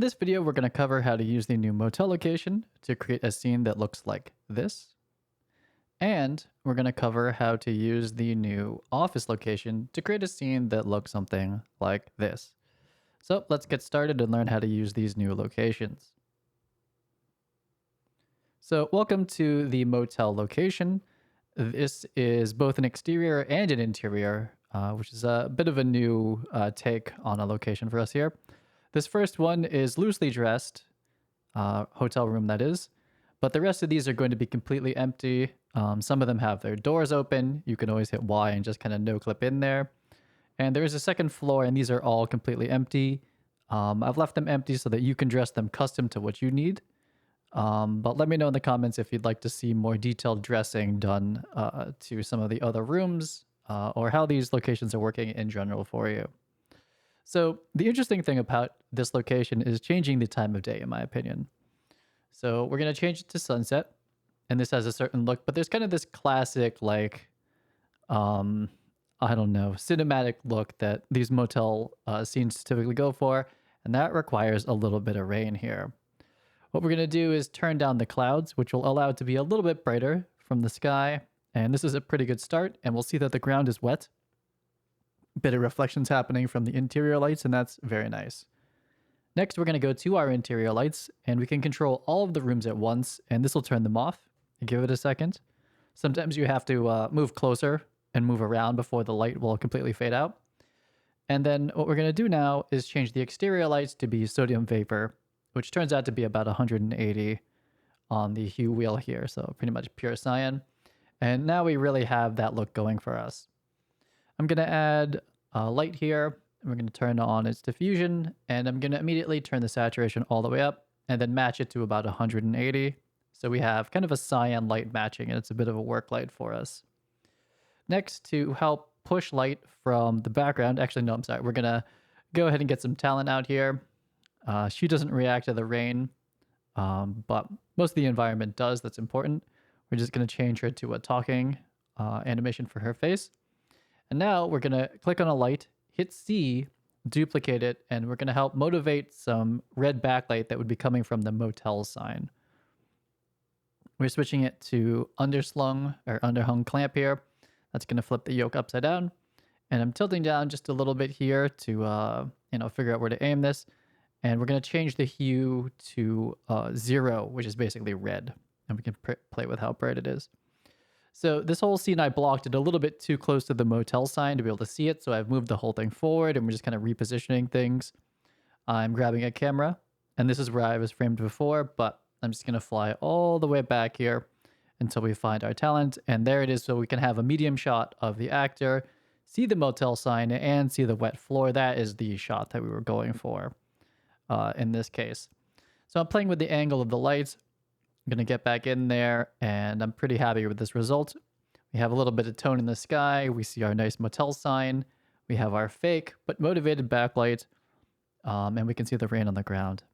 this video, we're going to cover how to use the new motel location to create a scene that looks like this. And we're going to cover how to use the new office location to create a scene that looks something like this. So let's get started and learn how to use these new locations. So welcome to the motel location. This is both an exterior and an interior, which is a bit of a new take on a location for us here. This first one is loosely dressed, hotel room that is, but the rest of these are going to be completely empty. Some of them have their doors open. You can always hit Y and just kind of no clip in there. And there is a second floor, and these are all completely empty. I've left them empty so that you can dress them custom to what you need. But let me know in the comments if you'd like to see more detailed dressing done to some of the other rooms or how these locations are working in general for you. So the interesting thing about this location is changing the time of day, in my opinion. So we're going to change it to sunset, and this has a certain look, but there's kind of this classic, like, I don't know, cinematic look that these motel scenes typically go for, and that requires a little bit of rain here. What we're going to do is turn down the clouds, which will allow it to be a little bit brighter from the sky, and this is a pretty good start, and we'll see that the ground is wet. Bit of reflections happening from the interior lights, and that's very nice. Next, we're going to go to our interior lights, and we can control all of the rooms at once, and this will turn them off. Give it a second. Sometimes you have to move closer and move around before the light will completely fade out. And then what we're going to do now is change the exterior lights to be sodium vapor, which turns out to be about 180 on the hue wheel here, so pretty much pure cyan. And now we really have that look going for us. I'm going to add a light here. We're going to turn on its diffusion, and I'm going to immediately turn the saturation all the way up and then match it to about 180. So we have kind of a cyan light matching, and it's a bit of a work light for us. Next, to help push light from the background, actually, no, I'm sorry. We're going to go ahead and get some talent out here. She doesn't react to the rain, but most of the environment does. That's important. We're just going to change her to a talking animation for her face. And now we're going to click on a light, hit C, duplicate it, and we're going to help motivate some red backlight that would be coming from the motel sign. We're switching it to underslung or underhung clamp here. That's going to flip the yoke upside down. And I'm tilting down just a little bit here to figure out where to aim this. And we're going to change the hue to 0, which is basically red. And we can play with how bright it is. So this whole scene, I blocked it a little bit too close to the motel sign to be able to see it. So I've moved the whole thing forward, and we're just kind of repositioning things. I'm grabbing a camera, and this is where I was framed before, but I'm just going to fly all the way back here until we find our talent. And there it is. So we can have a medium shot of the actor, see the motel sign, and see the wet floor. That is the shot that we were going for in this case. So I'm playing with the angle of the lights. I'm going to get back in there, and I'm pretty happy with this result. We have a little bit of tone in the sky. We see our nice motel sign. We have our fake but motivated backlight, and we can see the rain on the ground.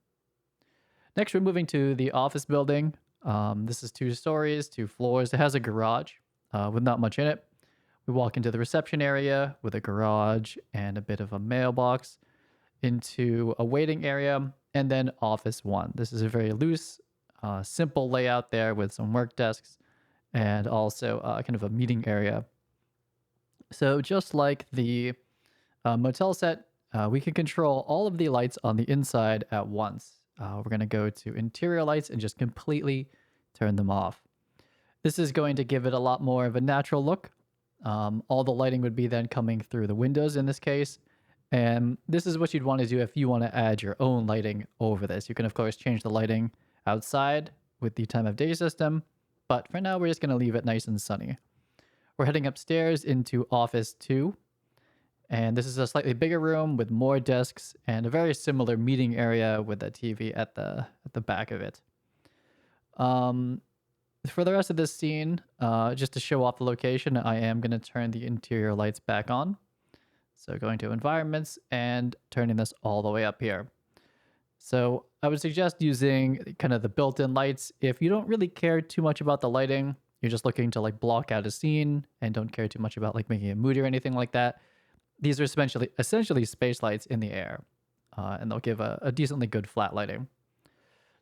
Next, we're moving to the office building. This is 2 stories, 2 floors. It has a garage with not much in it. We walk into the reception area with a garage and a bit of a mailbox, into a waiting area, and then office 1. This is a very loose, simple layout there with some work desks and also kind of a meeting area. So just like the motel set, we can control all of the lights on the inside at once. We're going to go to interior lights and just completely turn them off. This is going to give it a lot more of a natural look. All the lighting would be then coming through the windows in this case. And this is what you'd want to do if you want to add your own lighting over this. You can, of course, change the lighting outside with the time of day system, but for now we're just going to leave it nice and sunny. We're heading upstairs into office 2, and this is a slightly bigger room with more desks and a very similar meeting area with a TV at the back of it. For the rest of this scene, just to show off the location, I am going to turn the interior lights back on. So going to environments and turning this all the way up here. So I would suggest using kind of the built-in lights. If you don't really care too much about the lighting, you're just looking to like block out a scene and don't care too much about like making it moody or anything like that. These are essentially space lights in the air. and they'll give a decently good flat lighting.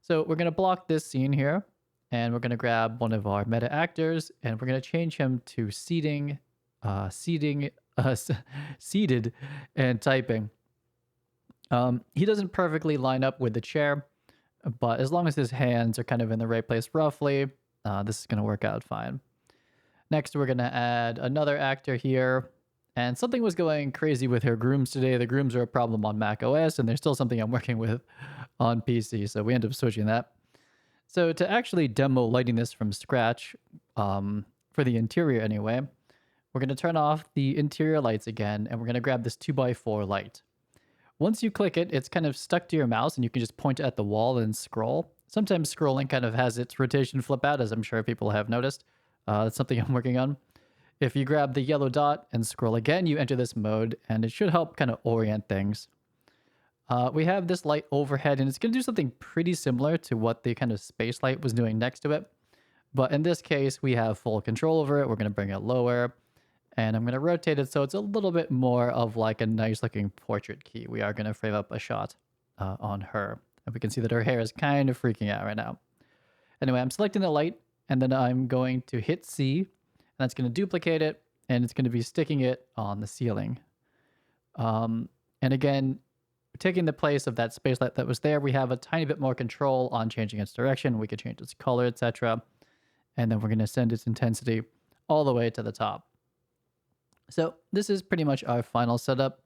So we're going to block this scene here, and we're going to grab one of our meta actors, and we're going to change him to seated and typing. He doesn't perfectly line up with the chair, but as long as his hands are kind of in the right place roughly, this is going to work out fine. Next, we're going to add another actor here. And something was going crazy with her grooms today. The grooms are a problem on Mac OS, and there's still something I'm working with on PC, so we end up switching that. So to actually demo lighting this from scratch, for the interior anyway, we're going to turn off the interior lights again, and we're going to grab this 2x4 light. Once you click it, it's kind of stuck to your mouse, and you can just point at the wall and scroll. Sometimes scrolling kind of has its rotation flip out, as I'm sure people have noticed. That's something I'm working on. If you grab the yellow dot and scroll again, you enter this mode, and it should help kind of orient things. We have this light overhead, and it's going to do something pretty similar to what the kind of space light was doing next to it. But in this case, we have full control over it. We're going to bring it lower, and I'm going to rotate it so it's a little bit more of like a nice looking portrait key. We are going to frame up a shot on her, and we can see that her hair is kind of freaking out right now. Anyway, I'm selecting the light, and then I'm going to hit C. And that's going to duplicate it, and it's going to be sticking it on the ceiling. And again, taking the place of that space light that was there, we have a tiny bit more control on changing its direction. We could change its color, etc. And then we're going to send its intensity all the way to the top. So this is pretty much our final setup.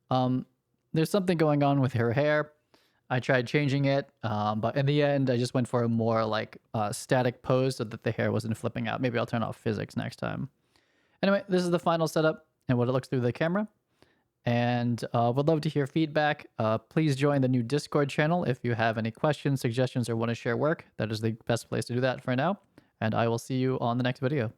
There's something going on with her hair. I tried changing it, but in the end, I just went for a more like static pose so that the hair wasn't flipping out. Maybe I'll turn off physics next time. Anyway, this is the final setup and what it looks through the camera. And would love to hear feedback. Please join the new Discord channel if you have any questions, suggestions, or want to share work. That is the best place to do that for now. And I will see you on the next video.